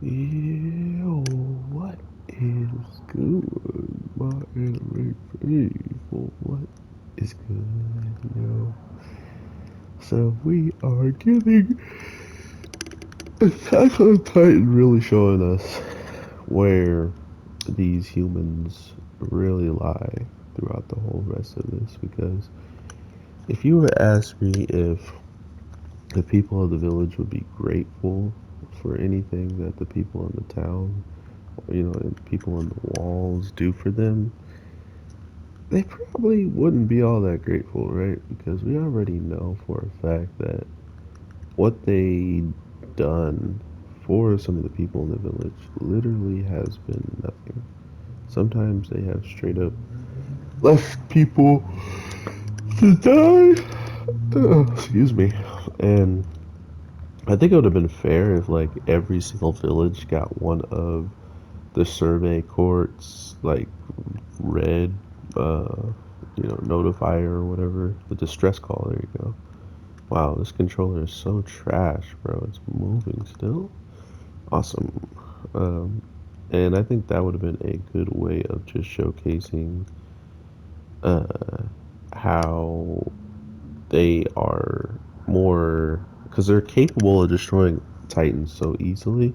Yo, what is good, my anime people? What is good, yo? So we are getting Attack on Titan really showing us where these humans really lie throughout the whole rest of this. Because if you were to ask me if the people of the village would be grateful for anything that the people in the town, and people in the walls do for them, they probably wouldn't be all that grateful, right? Because we already know for a fact that what they done for some of the people in the village literally has been nothing. Sometimes they have straight up left people to die. Excuse me. And I think it would have been fair if like every single village got one of the survey courts like red notifier or whatever, the distress call. There you go. Wow, this controller is so trash, bro. It's moving still. Awesome. Um, and I think that would have been a good way of just showcasing uh, how they are more, because they're capable of destroying Titans so easily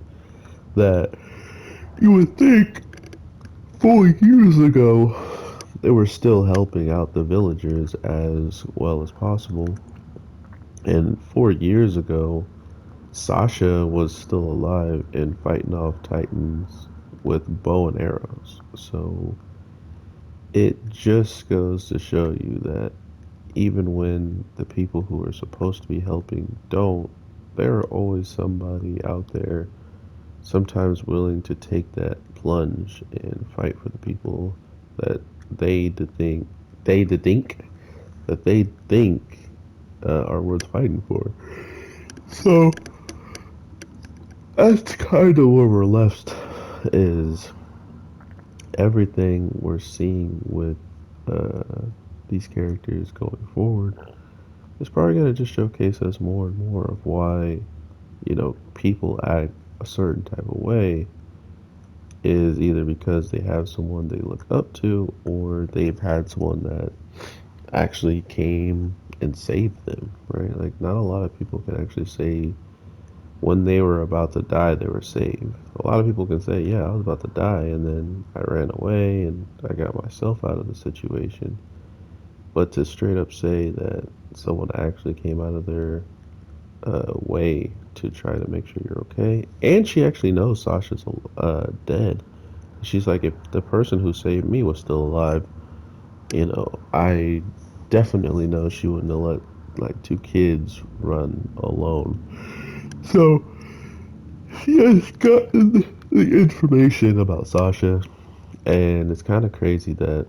that you would think 4 years ago they were still helping out the villagers as well as possible. And 4 years ago, Sasha was still alive and fighting off Titans with bow and arrows. So it just goes to show you that even when the people who are supposed to be helping don't, there are always somebody out there, sometimes willing to take that plunge and fight for the people that they to think they to think that they think are worth fighting for. So that's kind of where we're left is everything we're seeing with uh, these characters going forward is probably going to just showcase us more and more of why, people act a certain type of way is either because they have someone they look up to or they've had someone that actually came and saved them, right? Like, not a lot of people can actually say when they were about to die, they were saved. A lot of people can say, yeah, I was about to die and then I ran away and I got myself out of the situation. But to straight up say that someone actually came out of their way to try to make sure you're okay, and she actually knows Sasha's dead. She's like, if the person who saved me was still alive, I definitely know she wouldn't have let like two kids run alone. So she has gotten the information about Sasha, and it's kind of crazy that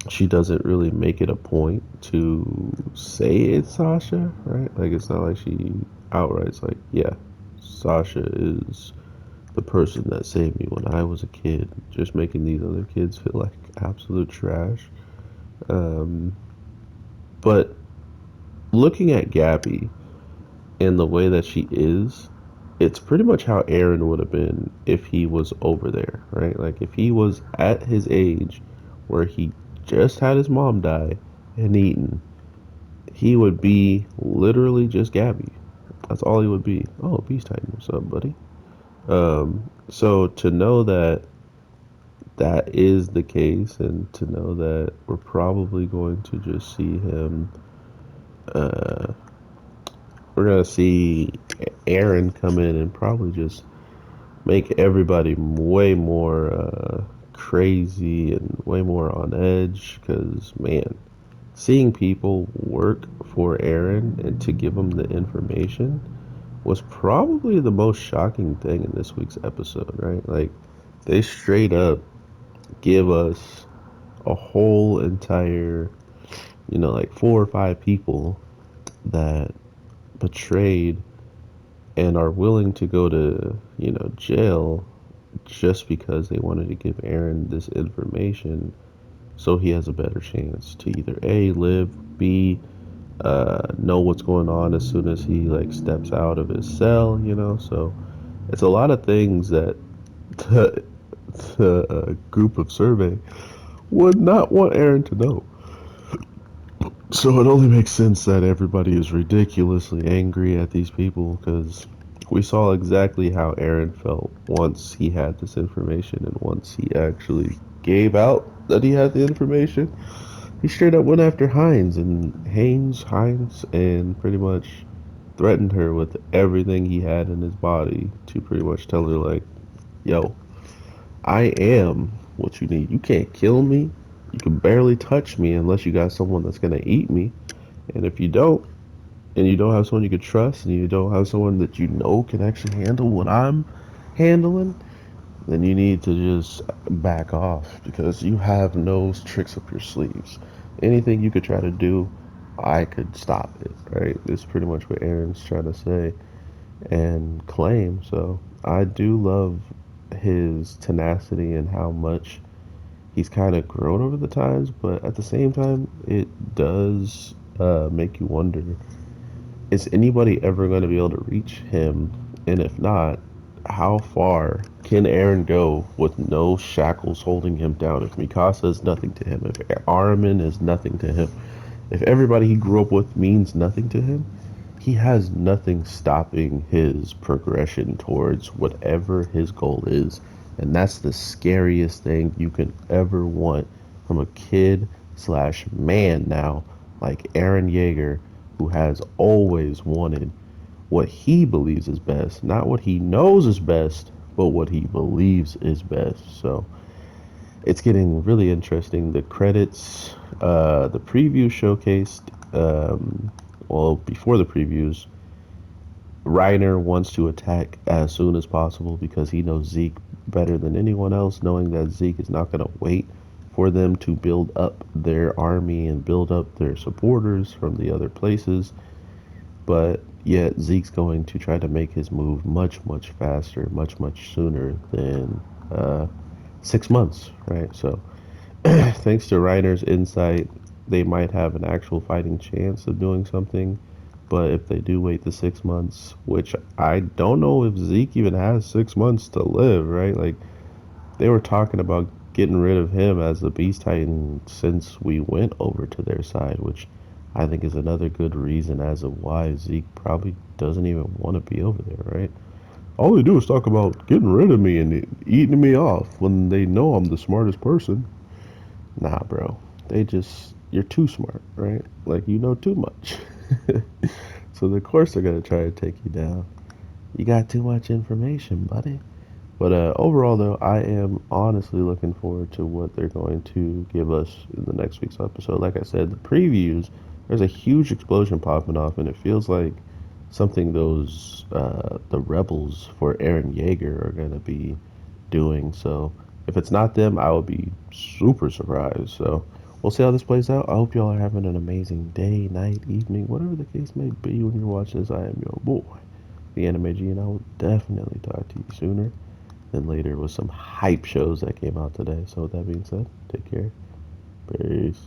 she doesn't really make it a point to say it's Sasha, right? Like, it's not like she outright's like, yeah, Sasha is the person that saved me when I was a kid, just making these other kids feel like absolute trash. Um, but looking at Gabby and the way that she is, it's pretty much how Aaron would have been if he was over there, right? Like, if he was at his age where he just had his mom die and eaten, he would be literally just Gabby. That's all he would be. Oh, Beast Titan, what's up, buddy? So to know that that is the case, and to know that we're probably going to just see him, uh, we're gonna see Aaron come in and probably just make everybody way more crazy and way more on edge. Because, man, seeing people work for Aaron and to give him the information was probably the most shocking thing in this week's episode, right? Like, they straight up give us a whole entire, like 4 or 5 people that betrayed and are willing to go to, jail just because they wanted to give Aaron this information so he has a better chance to either A, live, B, know what's going on as soon as he like steps out of his cell. So It's a lot of things that the, the group of survey would not want Aaron to know. So it only makes sense that everybody is ridiculously angry at these people because we saw exactly how Aaron felt once he had this information and once he actually gave out that he had the information. He straight up went after Hines, and pretty much threatened her with everything he had in his body to pretty much tell her, like, yo, I am what you need. You can't kill me. You can barely touch me unless you got someone that's gonna eat me. And if you don't, and you don't have someone you can trust, and you don't have someone that you know can actually handle what I'm handling, then you need to just back off because you have no tricks up your sleeves. Anything you could try to do, I could stop it, right? It's pretty much what Aaron's trying to say and claim. So I do love his tenacity and how much he's kind of grown over the times, but at the same time, it does make you wonder, is anybody ever going to be able to reach him? And if not, how far can Aaron go with no shackles holding him down? If Mikasa is nothing to him, if Armin is nothing to him, if everybody he grew up with means nothing to him, he has nothing stopping his progression towards whatever his goal is. And that's the scariest thing you can ever want from a kid slash man now, like Aaron Yeager, who has always wanted what he believes is best, not what he knows is best, but what he believes is best. So it's getting really interesting. The credits, the preview showcased, well, before the previews, Reiner wants to attack as soon as possible because he knows Zeke better than anyone else, knowing that Zeke is not going to wait for them to build up their army and build up their supporters from the other places. But yet Zeke's going to try to make his move much, much faster, much, much sooner than 6 months, right? So thanks to Reiner's insight, they might have an actual fighting chance of doing something. But if they do wait the 6 months, which I don't know if Zeke even has 6 months to live, right? Like they were talking about getting rid of him as the Beast Titan since we went over to their side, which I think is another good reason as of why Zeke probably doesn't even want to be over there, right? All they do is talk about getting rid of me and eating me off when they know I'm the smartest person. Nah, bro. They just, you're too smart, right? Like, you know too much. So, of course, they're going to try to take you down. You got too much information, buddy. But overall, though, I am honestly looking forward to what they're going to give us in the next week's episode. Like I said, the previews, there's a huge explosion popping off, and it feels like something those, the rebels for Eren Yeager are going to be doing. So if it's not them, I would be super surprised. So we'll see how this plays out. I hope y'all are having an amazing day, night, evening, whatever the case may be when you're watching this. I am your boy, the Anime G, and I will definitely talk to you sooner than later with some hype shows that came out today. So with that being said, take care. Peace.